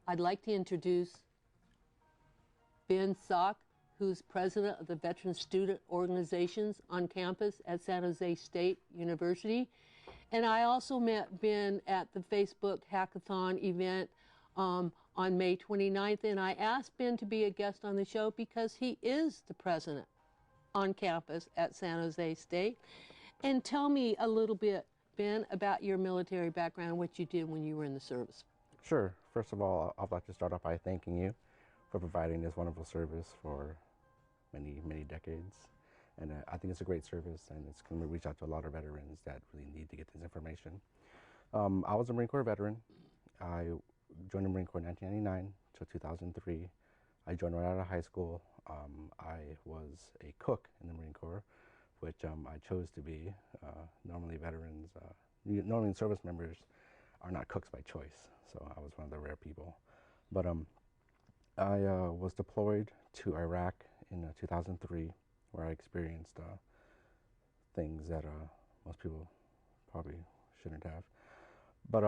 I'd like to introduce Ben Sock, who's president of the Veteran Student Organizations on campus at San Jose State University. And I also met Ben at the Facebook Hackathon event on May 29th, and I asked Ben to be a guest on the show because he is the president on campus at San Jose State. And tell me a little bit, Ben, about your military background, what you did when you were in the service. Sure. First of all, I'd like to start off by thanking you for providing this wonderful service for many, many decades. And I think it's a great service, and it's going to reach out to a lot of veterans that really need to get this information. I was a Marine Corps veteran. I joined the Marine Corps in 1999 till 2003. I joined right out of high school. I was a cook in the Marine Corps, which I chose to be. Normally veterans, normally service members are not cooks by choice, so I was one of the rare people. But I was deployed to Iraq in 2003, where I experienced things that most people probably shouldn't have. But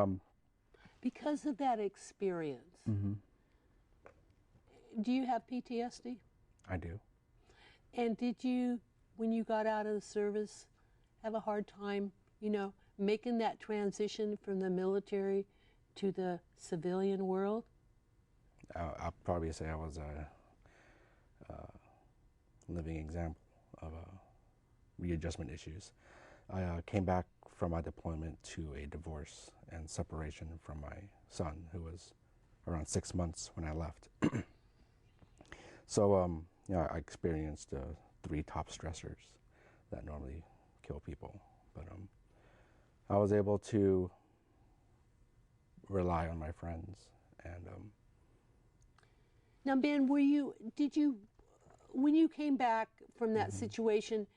because of that experience, do you have PTSD? I do. And did you, when you got out of the service, have a hard time, you know, making that transition from the military to the civilian world? I'll probably say I was a living example of readjustment issues. I came back from my deployment to a divorce and separation from my son, who was around 6 months when I left. So, you know, I experienced 3 top stressors that normally kill people. But I was able to rely on my friends. And now, Ben, when you came back from that situation,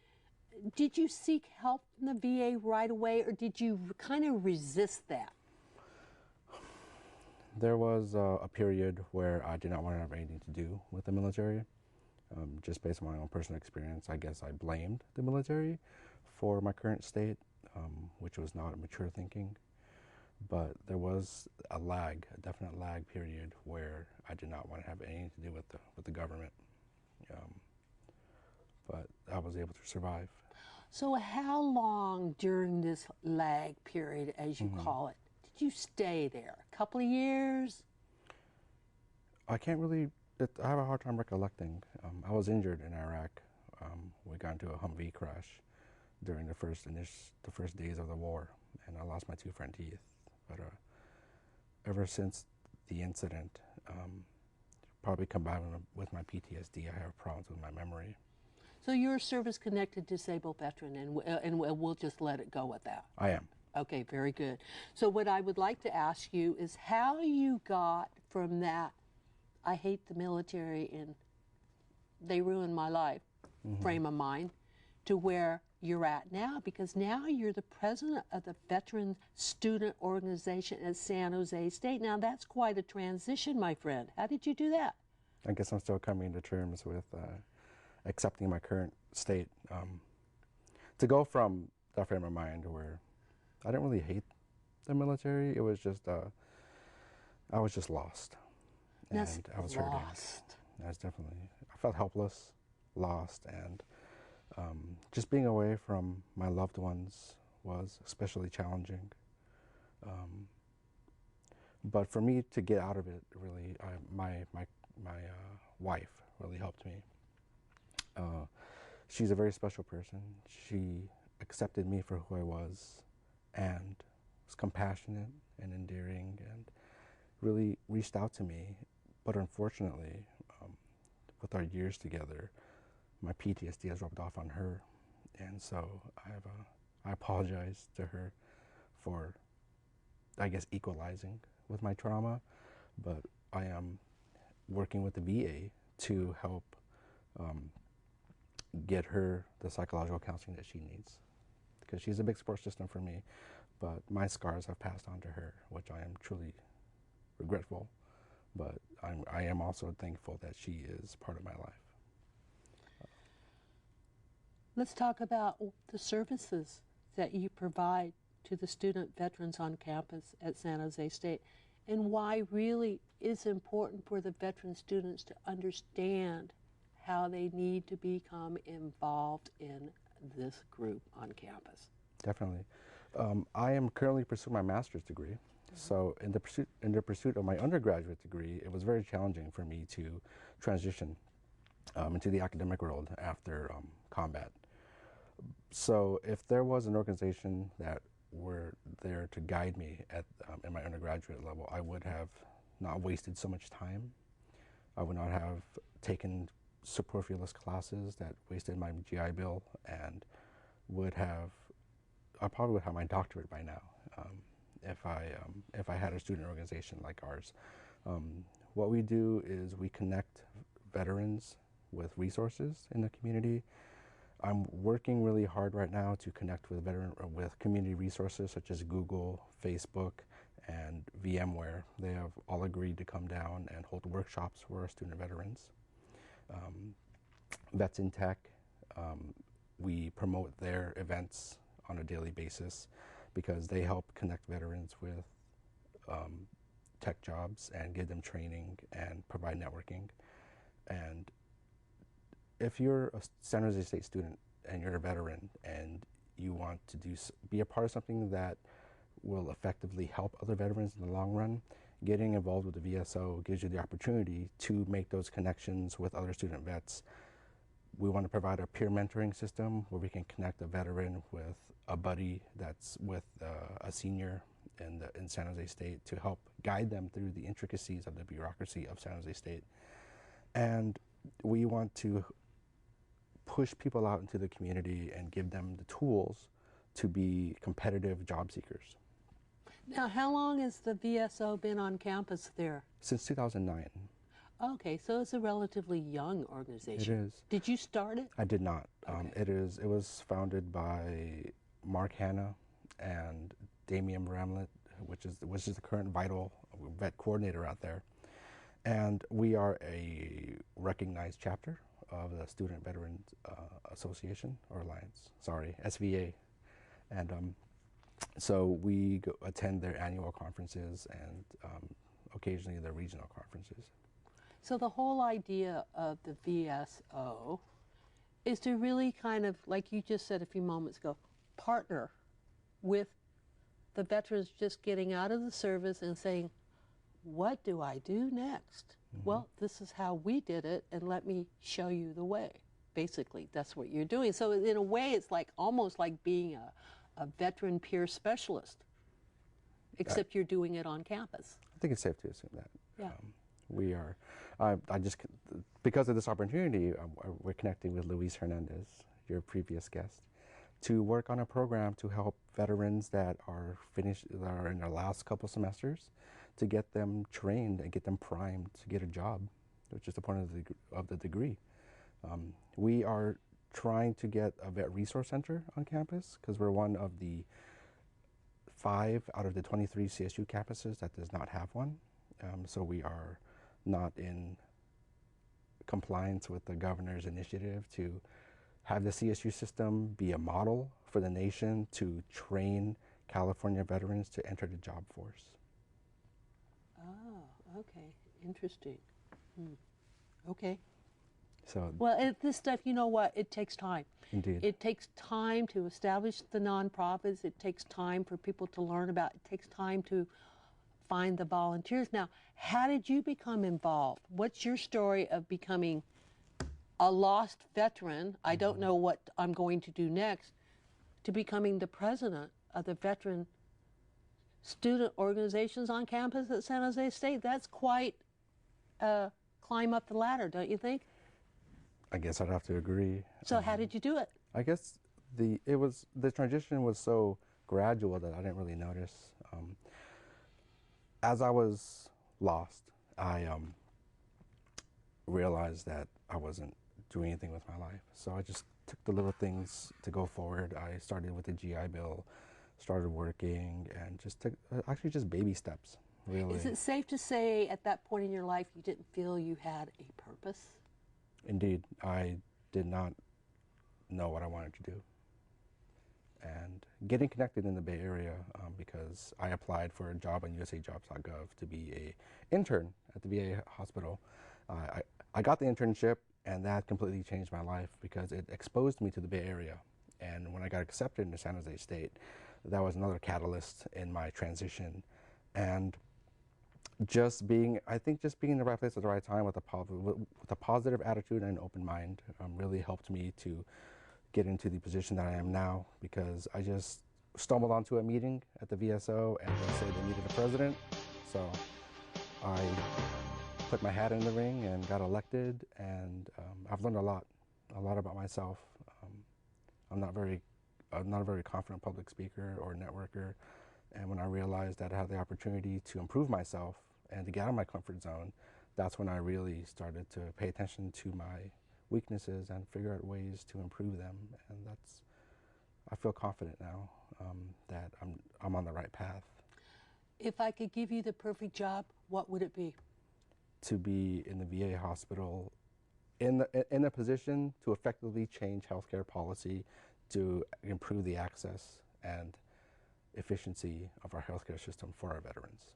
did you seek help from the VA right away, or did you kind of resist that? There was a period where I did not want to have anything to do with the military. Just based on my own personal experience, I guess I blamed the military for my current state, which was not mature thinking. But there was a definite lag period where I did not want to have anything to do with the government. But I was able to survive. So how long during this lag period, as you call it, did you stay there? A couple of years? I can't really, I have a hard time recollecting. I was injured in Iraq. We got into a Humvee crash during the first days of the war, and I lost my 2 front teeth. But ever since the incident, probably combined with my PTSD, I have problems with my memory. So you're a service-connected disabled veteran, and we'll just let it go at that. I am. Okay, very good. So what I would like to ask you is how you got from that, I hate the military and they ruined my life, frame of mind, to where you're at now, because now you're the president of the Veteran Student Organization at San Jose State. Now that's quite a transition, my friend. How did you do that? I guess I'm still coming to terms with accepting my current state. To go from that frame of mind where I didn't really hate the military, it was just, I was just lost. And I was hurting. I was definitely, I felt helpless, lost, and just being away from my loved ones was especially challenging. But for me to get out of it, really, my wife really helped me. She's a very special person. She accepted me for who I was and was compassionate and endearing and really reached out to me. But unfortunately, with our years together, my PTSD has rubbed off on her. And so I apologize to her for, I guess, equalizing with my trauma. But I am working with the VA to help get her the psychological counseling that she needs, because she's a big support system for me, but my scars have passed on to her, which I am truly regretful, but I am also thankful that she is part of my life. Let's talk about the services that you provide to the student veterans on campus at San Jose State. and why really it's important for the veteran students to understand how they need to become involved in this group on campus. Definitely. I am currently pursuing my master's degree. So in the pursuit of my undergraduate degree, it was very challenging for me to transition into the academic world after combat. So if there was an organization that were there to guide me at in my undergraduate level, I would have not wasted so much time. I would not have taken superfluous classes that wasted my GI Bill, and I probably would have my doctorate by now if I had a student organization like ours. What we do is we connect veterans with resources in the community. I'm working really hard right now to connect with community resources such as Google, Facebook, and VMware. They have all agreed to come down and hold workshops for our student veterans. Vets in Tech, we promote their events on a daily basis because they help connect veterans with tech jobs and give them training and provide networking. And if you're a San Jose State student and you're a veteran and you want to be a part of something that will effectively help other veterans in the long run, getting involved with the VSO gives you the opportunity to make those connections with other student vets. We want to provide a peer mentoring system where we can connect a veteran with a buddy that's with a senior in San Jose State to help guide them through the intricacies of the bureaucracy of San Jose State. And we want to push people out into the community and give them the tools to be competitive job seekers. Now, how long has the VSO been on campus there? Since 2009. Okay, so it's a relatively young organization. It is. Did you start it? I did not. Okay. It was founded by Mark Hanna and Damian Bramlett, which is the current Vital vet coordinator out there. And we are a recognized chapter of the Student Veterans Association or Alliance, sorry, SVA. And so we attend their annual conferences and occasionally their regional conferences. So the whole idea of the VSO is to really kind of, like you just said a few moments ago, partner with the veterans just getting out of the service and saying, what do I do next? Mm-hmm. Well, this is how we did it, and let me show you the way. Basically, that's what you're doing. So in a way, it's like almost like being a veteran peer specialist, except you're doing it on campus. I think it's safe to assume that. Yeah. We are, because of this opportunity, we're connecting with Luis Hernandez, your previous guest, to work on a program to help veterans that are in their last couple semesters, to get them trained and get them primed to get a job, which is the point of the degree. We are trying to get a vet resource center on campus because we're one of the 5 out of the 23 CSU campuses that does not have one. So we are not in compliance with the governor's initiative to have the CSU system be a model for the nation to train California veterans to enter the job force. Oh, okay. Interesting. Okay. So, well, this stuff, you know what? It takes time. Indeed. It takes time to establish the nonprofits. It takes time for people to learn about. It takes time to find the volunteers. Now, how did you become involved? What's your story of becoming a lost veteran? I don't know what I'm going to do next, to becoming the president of the veteran student organizations on campus at San Jose State. That's quite a climb up the ladder, don't you think? I guess I'd have to agree. So how did you do it? I guess the transition was so gradual that I didn't really notice. As I was lost, I realized that I wasn't doing anything with my life. So I just took the little things to go forward. I started with the GI Bill, started working, and just took actually just baby steps, really. Is it safe to say at that point in your life you didn't feel you had a purpose? Indeed, I did not know what I wanted to do. and getting connected in the Bay Area because I applied for a job on usajobs.gov to be an intern at the VA hospital. I got the internship, and that completely changed my life because it exposed me to the Bay Area. And when I got accepted into San Jose State, that was another catalyst in my transition. And I think just being in the right place at the right time with a positive attitude and an open mind really helped me to get into the position that I am now, because I just stumbled onto a meeting at the VSO and they said they needed a president. So I put my hat in the ring and got elected, and I've learned a lot about myself. I'm not a very confident public speaker or networker, and when I realized that I had the opportunity to improve myself and to get out of my comfort zone, that's when I really started to pay attention to my weaknesses and figure out ways to improve them. And I feel confident now that I'm on the right path. If I could give you the perfect job, what would it be? To be in the VA hospital, in a position to effectively change healthcare policy to improve the access and efficiency of our healthcare system for our veterans.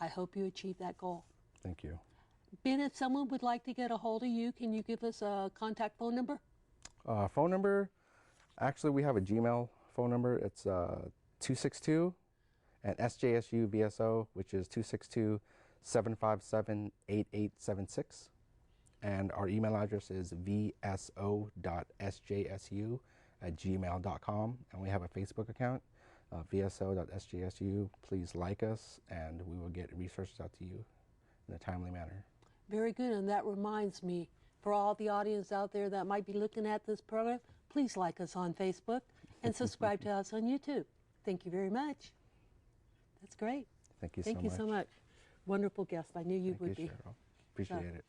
I hope you achieve that goal. Thank you. Ben, if someone would like to get a hold of you, can you give us a contact phone number? Phone number, actually we have a Gmail phone number. It's 262 and SJSU VSO, which is 262-757-8876. And our email address is vso.sjsu@gmail.com. And we have a Facebook account, vso.sjsu. Please like us, and we will get resources out to you in a timely manner. Very good, and that reminds me, for all the audience out there that might be looking at this program, please like us on Facebook and subscribe to us on YouTube. Thank you very much. That's great. Thank you so much. Wonderful guest. I knew you would be. Thank you, Sheryl. Appreciate it.